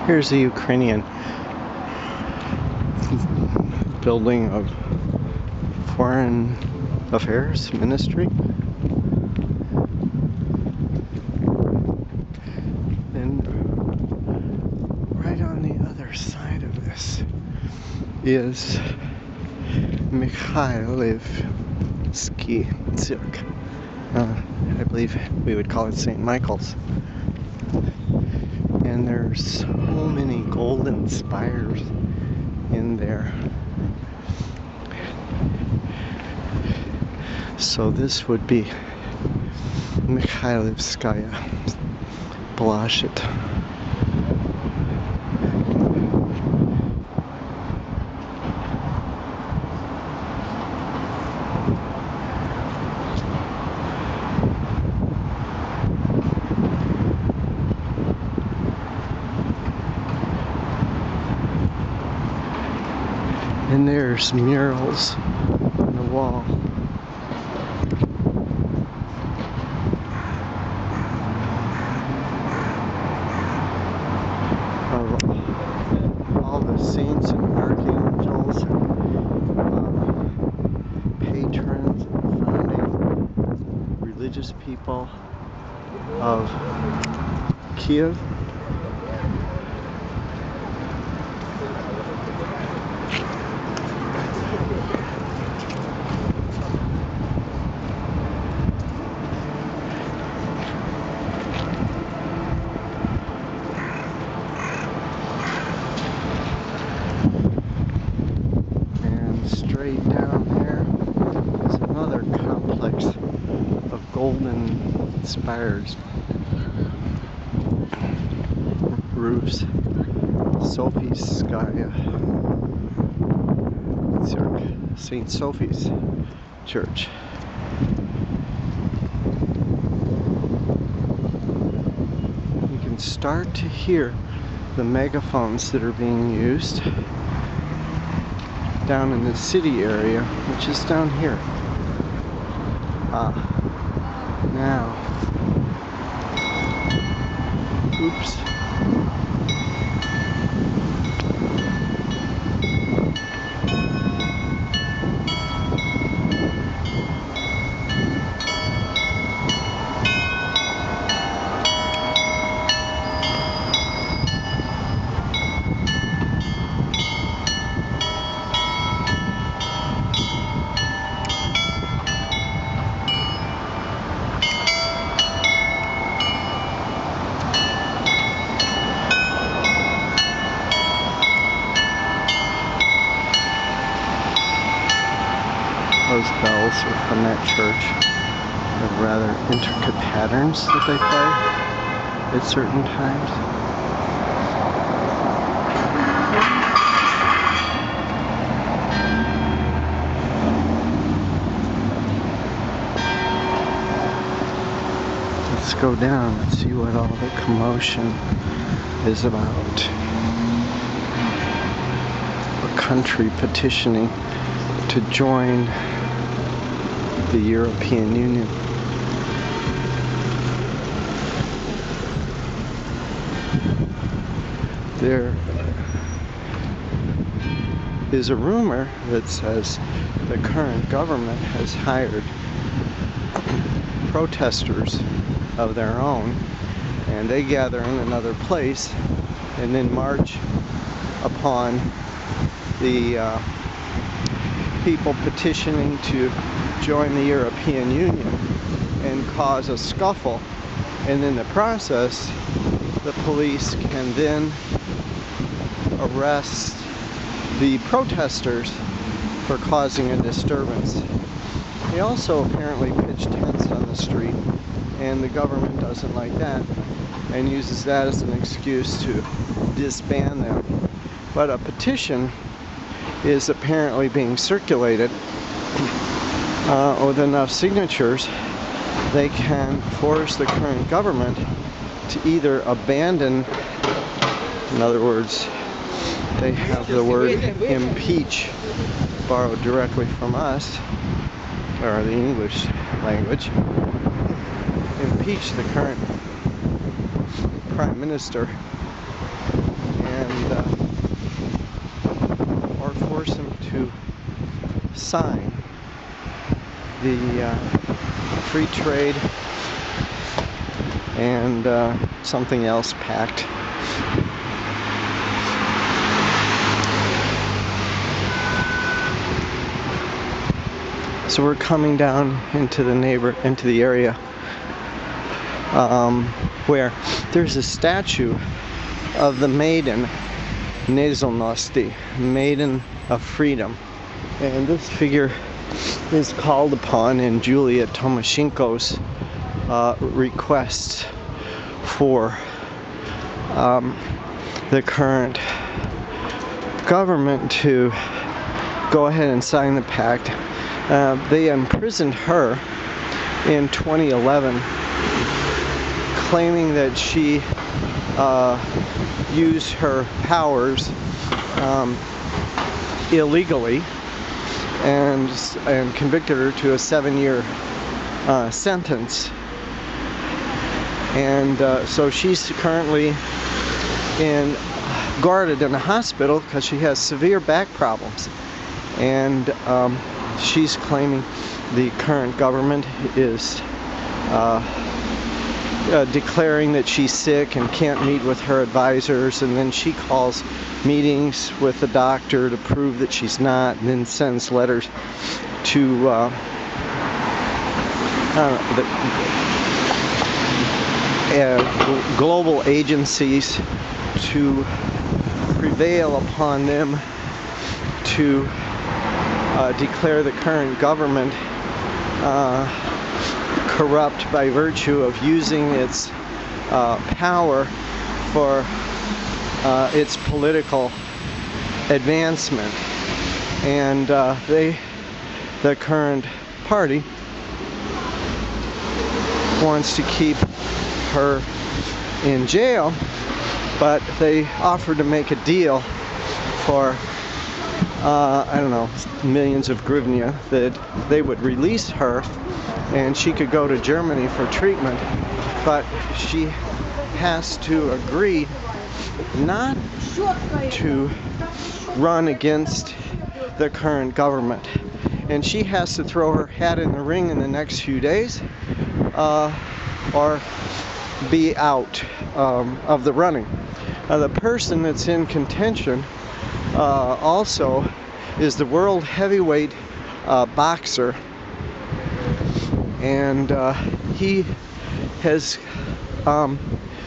Here's the Ukrainian building of Foreign Affairs Ministry. And right on the other side of this is Kyiv-Mohyla Cirque. I believe we would call it St. Michael's. And there's so many golden spires in there. So this would be Mikhailivskaya Plashchad. And there's murals on the wall. Of all the saints and archangels, patrons and founding religious people of Kyiv. Straight down there is another complex of golden spires, roofs, Sofiskaya Cirque, St. Sophie's Church. You can start to hear the megaphones that are being used down in the city area, which is down here. Now, oops. Those bells are from that church. They're rather intricate patterns that they play at certain times. Let's go down and see what all the commotion is about. A country petitioning to join the European Union. There is a rumor that says the current government has hired protesters of their own, and they gather in another place and then march upon the people petitioning to join the European Union and cause a scuffle, and in the process the police can then arrest the protesters for causing a disturbance. They also apparently pitch tents on the street, and the government doesn't like that and uses that as an excuse to disband them. But a petition is apparently being circulated with enough signatures. They can force the current government to either abandon, in other words, they have the word impeach borrowed directly from us, or the English language, impeach the current Prime Minister and or force him to sign the free trade and something else pact. So we're coming down into the area where there's a statue of the maiden Nezolnosti, Maiden of Freedom, and this figure is called upon in Julia Tymoshenko's request for the current government to go ahead and sign the pact. They imprisoned her in 2011, claiming that she used her powers illegally, and convicted her to a 7-year sentence. And so she's currently guarded in a hospital because she has severe back problems. And she's claiming the current government is declaring that she's sick and can't meet with her advisors, and then she calls meetings with the doctor to prove that she's not, and then sends letters to global agencies to prevail upon them to declare the current government corrupt by virtue of using its power for its political advancement. And the current party wants to keep her in jail, but they offered to make a deal for I don't know, millions of hryvnia, that they would release her and she could go to Germany for treatment, but she has to agree not to run against the current government, and she has to throw her hat in the ring in the next few days or be out of the running. The person that's in contention also is the world heavyweight boxer, and he has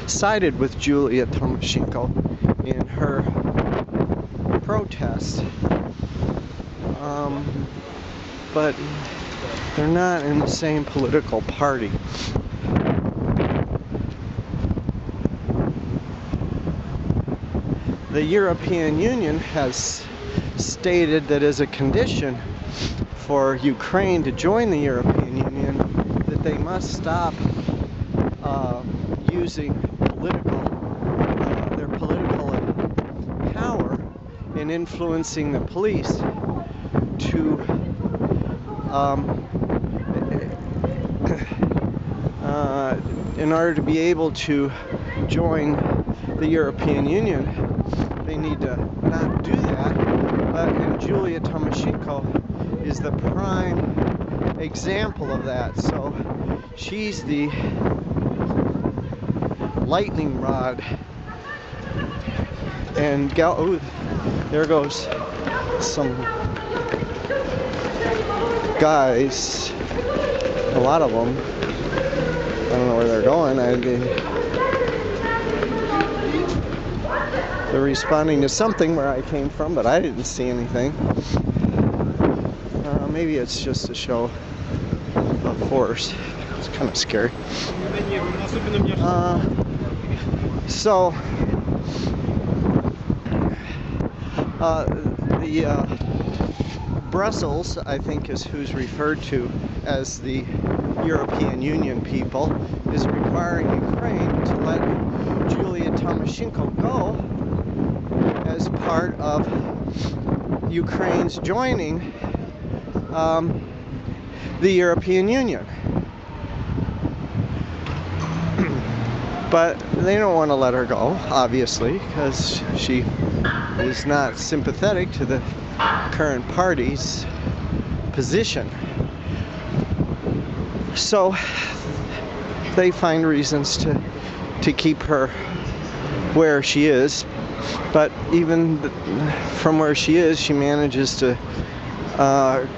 sided with Julia Tymoshenko in her protest, but they're not in the same political party. The European Union has stated that as a condition for Ukraine to join the European Union, that they must stop using their political power in influencing the police to in order to be able to join the European Union. They need to not do that, and Julia Tymoshenko is the prime example of that. So she's the lightning rod, and ooh, there goes some guys, a lot of them. I don't know where they're going. They're responding to something where I came from, but I didn't see anything. Maybe it's just a show of force. It's kind of scary. Brussels, I think, is who's referred to as the European Union people, is requiring Ukraine to let Julia Tymoshenko go as part of Ukraine's joining the European Union. But they don't want to let her go, obviously, because she is not sympathetic to the current party's position. So they find reasons to keep her where she is. But even from where she is, she manages to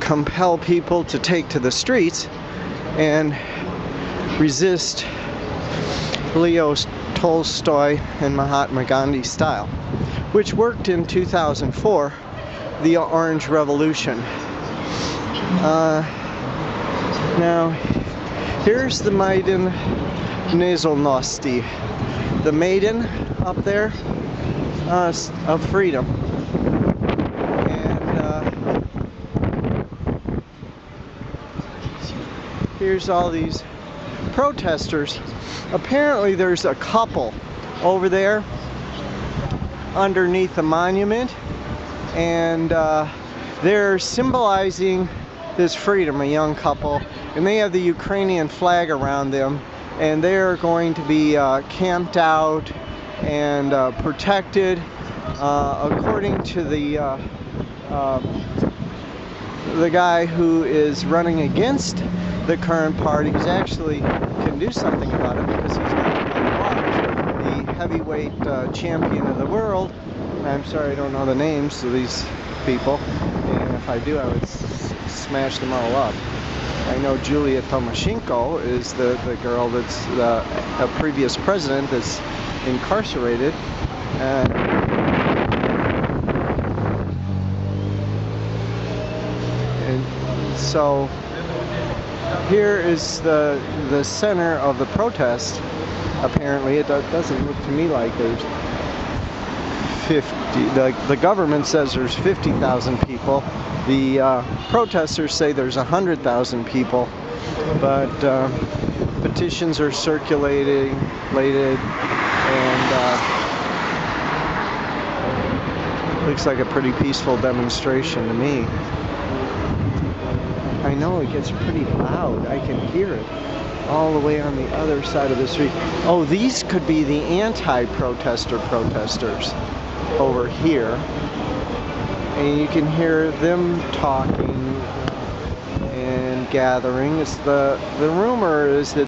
compel people to take to the streets and resist Leo Tolstoy and Mahatma Gandhi style, which worked in 2004, the Orange Revolution. Now, here's the Maidan Nezolnosti, the maiden up there of freedom. And here's all these protesters. Apparently there's a couple over there underneath the monument, and they're symbolizing this freedom, a young couple, and they have the Ukrainian flag around them, and they're going to be camped out and protected according to the guy who is running against the current party, who's actually can do something about it because he's not the heavyweight champion of the world. I'm sorry, I don't know the names of these people, and if I do, I would smash them all up. I know Julia Tomashenko is the girl that's a previous president that's incarcerated. And so here is the center of the protest. Apparently, it doesn't look to me like there's 50. The government says there's 50,000 people. The protesters say there's 100,000 people, but petitions are circulating, and looks like a pretty peaceful demonstration to me. I know it gets pretty loud. I can hear it all the way on the other side of the street. Oh, these could be the anti-protesters over here. And you can hear them talking and gathering. The rumor is that